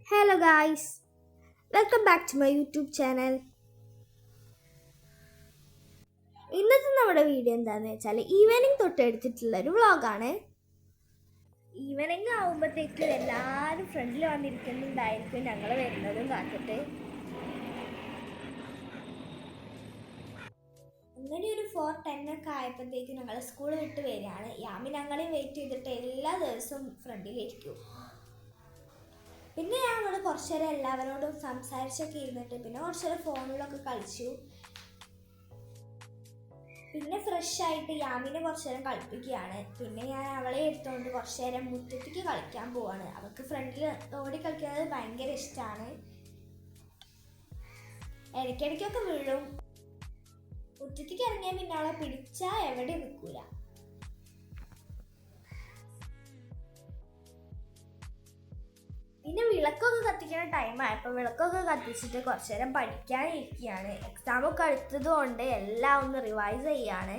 Hello guys, welcome back to my YouTube channel. ഇന്നത്തെ നമ്മുടെ video എന്താണെന്ന് വെച്ചാൽ ഈവനിങ് തൊട്ട് എടുത്തിട്ടുള്ള ഒരു വ്ളോഗാണ്. ഈവനിങ് ആകുമ്പോഴത്തേക്ക് എല്ലാവരും ഫ്രണ്ടിൽ വന്നിരിക്കുന്നുണ്ടായിരിക്കും ഞങ്ങൾ വരുന്നതും കാത്തിട്ട്. അങ്ങനെ ഒരു 4:10 ഒക്കെ ആയപ്പോഴത്തേക്ക് ഞങ്ങൾ സ്കൂൾ വിട്ട് വരികയാണ്. യാമി ഞങ്ങളെയും വെയിറ്റ് ചെയ്തിട്ട് എല്ലാ ദിവസവും ഫ്രണ്ടിലിരിക്കും. പിന്നെ ഞങ്ങൾ കുറച്ചു നേരം എല്ലാവരോടും സംസാരിച്ചൊക്കെ ഇരുന്നിട്ട് പിന്നെ കുറച്ചു നേരം ഫോണിലൊക്കെ കളിച്ചു. പിന്നെ ഫ്രഷ് ആയിട്ട് യാമിനെ കുറച്ചു നേരം കളിപ്പിക്കുകയാണ്. പിന്നെ ഞാൻ അവളെ എടുത്തുകൊണ്ട് കുറച്ചു നേരം മുറ്റത്തേക്ക് കളിക്കാൻ പോവാണ്. അവൾക്ക് ഫ്രണ്ടിൽ ഓടി കളിക്കുന്നത് ഭയങ്കര ഇഷ്ടമാണ്. ഇടയ്ക്കിടയ്ക്കൊക്കെ വീഴും. മുറ്റത്തേക്ക് ഇറങ്ങിയാൽ പിന്നെ അവളെ പിടിച്ചാൽ എവിടെ നിൽക്കൂല. പിന്നെ വിളക്കൊക്കെ കത്തിക്കുന്ന ടൈമായപ്പോൾ വിളക്കൊക്കെ കത്തിച്ചിട്ട് കുറച്ചു നേരം പഠിക്കാനിരിക്കുകയാണ്. എക്സാമൊക്കെ അടുത്തത് കൊണ്ട് എല്ലാം ഒന്ന് റിവൈസ് ചെയ്യാണ്.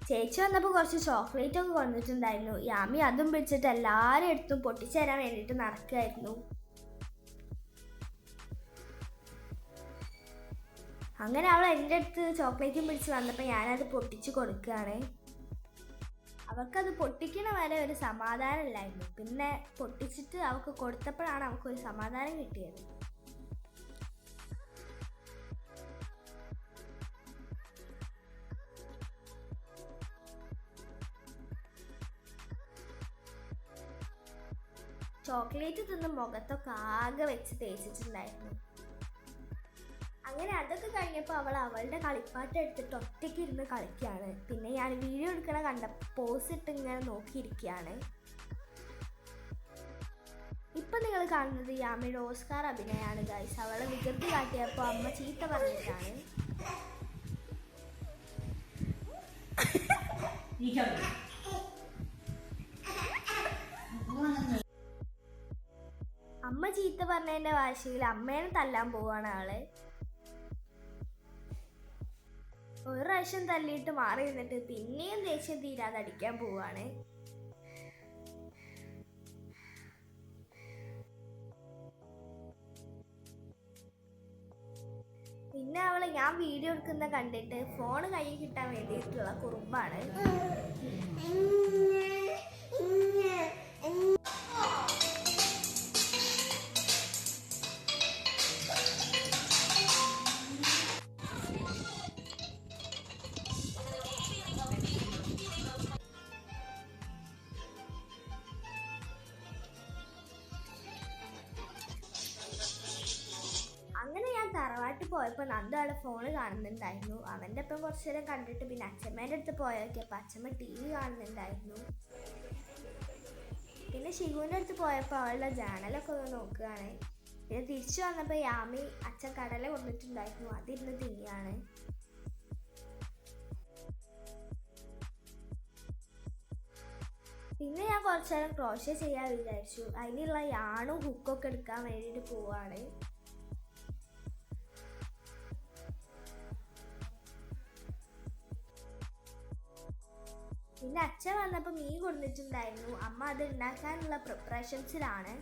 ചേച്ചി വന്നപ്പോൾ കുറച്ച് ചോക്ലേറ്റ് ഒക്കെ കൊണ്ടിട്ടുണ്ടായിരുന്നു. യാമി അതും പിടിച്ചിട്ട് എല്ലാവരും എടുത്തും പൊട്ടിച്ചു തരാൻ വേണ്ടിയിട്ട് നടക്കുകയായിരുന്നു. അങ്ങനെ അവൾ എൻ്റെ അടുത്ത് ചോക്ലേറ്റും പിടിച്ച് വന്നപ്പോൾ ഞാനത് പൊട്ടിച്ച് കൊടുക്കുകയാണ്. അവൾക്കത് പൊട്ടിക്കണ വരെ ഒരു സമാധാനമില്ലായിരുന്നു. പിന്നെ പൊട്ടിച്ചിട്ട് അവൾക്ക് കൊടുത്തപ്പോഴാണ് അവൾക്കൊരു സമാധാനം കിട്ടിയത്. ചോക്ലേറ്റ് തിന്ന് മുഖത്തൊക്കെ ആകെ വെച്ച് തേച്ചിട്ടുണ്ടായിരുന്നു. അങ്ങനെ അതൊക്കെ കഴിഞ്ഞപ്പോൾ അവൾ അവളുടെ കളിപ്പാട്ടം എടുത്തിട്ട് ഒറ്റയ്ക്ക് ഇരുന്ന് കളിക്കുകയാണ്. പിന്നെ ഞാൻ വീഡിയോ എടുക്കണ കണ്ട പോസ് ഇട്ട് ഇങ്ങനെ നോക്കിയിരിക്കുകയാണ്. ഇപ്പം നിങ്ങൾ കാണുന്നത് യാമിയുടെ ഓസ്കാർ അഭിനയമാണ് ഗൈസ്. അവളെ വികൃതി കാട്ടിയപ്പോൾ അമ്മ ചീത്ത പറഞ്ഞിട്ടാണ്. അമ്മ ചീത്ത പറഞ്ഞതിൻ്റെ വാശിയിൽ അമ്മേനെ തല്ലാൻ പോവാണ് ആള്. ഒരു പ്രാവശ്യം തല്ലിയിട്ട് മാറി നിന്നിട്ട് പിന്നെയും ദേഷ്യം തീരാതെ അടിക്കാൻ പോവാണ്. പിന്നെ അവള് ഞാൻ വീഡിയോ എടുക്കുന്ന കണ്ടിട്ട് ഫോൺ കയ്യിൽ കിട്ടാൻ വേണ്ടിയിട്ടുള്ള കുറുമ്പാണ്. അങ്ങനെ ഞാൻ തറവാട്ടിൽ പോയപ്പോൾ നന്ദു അവിടെ ഫോണ് കാണുന്നുണ്ടായിരുന്നു. അവൻ്റെ ഒപ്പം കുറച്ചു നേരം കണ്ടിട്ട് പിന്നെ അച്ഛമ്മേൻ്റെ അടുത്ത് പോയപ്പോൾ അച്ഛമ്മ TV കാണുന്നുണ്ടായിരുന്നു. പിന്നെ ഷിഗുവിൻ്റെ അടുത്ത് പോയപ്പോൾ അവളുടെ ജാനലൊക്കെ ഒന്ന് നോക്കുകയാണ്. പിന്നെ തിരിച്ചു വന്നപ്പോൾ യാമി അച്ഛൻ കടല കൊണ്ടിട്ടുണ്ടായിരുന്നു, അതിരുന്ന് തിന്നിയാണ്. പിന്നെ ഞാൻ കുറച്ചു നേരം ക്രോഷ്യ ചെയ്യാൻ വിചാരിച്ചു. അതിനുള്ള യാണും ഹുക്കൊക്കെ എടുക്കാൻ വേണ്ടിയിട്ട് പോവാണ്. പിന്നെ അച്ഛൻ വന്നപ്പോൾ മീൻ കൊണ്ടിട്ടുണ്ടായിരുന്നു. അമ്മ അത് ഉണ്ടാക്കാനുള്ള പ്രിപ്പറേഷൻസിലാണ്.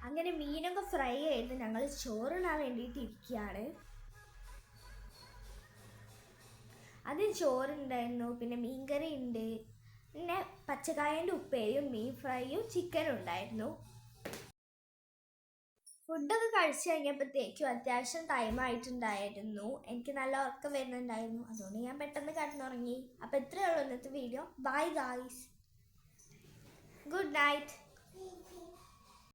അങ്ങനെ മീനൊക്കെ ഫ്രൈ ചെയ്ത് ഞങ്ങൾ ചോറിനാൻ വേണ്ടിയിട്ട് ഇരിക്കുകയാണ്. അതിൽ ചോറുണ്ടായിരുന്നു, പിന്നെ മീൻകറി ഉണ്ട്, പിന്നെ പച്ചക്കായൻ്റെ ഉപ്പേരിയും മീൻ ഫ്രൈയും ചിക്കനും ഉണ്ടായിരുന്നു. ഫുഡൊക്കെ കഴിച്ച് കഴിഞ്ഞപ്പോഴത്തേക്കും അത്യാവശ്യം ടൈം ആയിട്ടുണ്ടായിരുന്നു. എനിക്ക് നല്ല ഉറക്കം വരുന്നുണ്ടായിരുന്നു. അതുകൊണ്ട് ഞാൻ പെട്ടെന്ന് കിടന്നുറങ്ങി. അപ്പോൾ ഇത്രയേ ഉള്ളൂ ഇന്നത്തെ video. Bye guys, good night.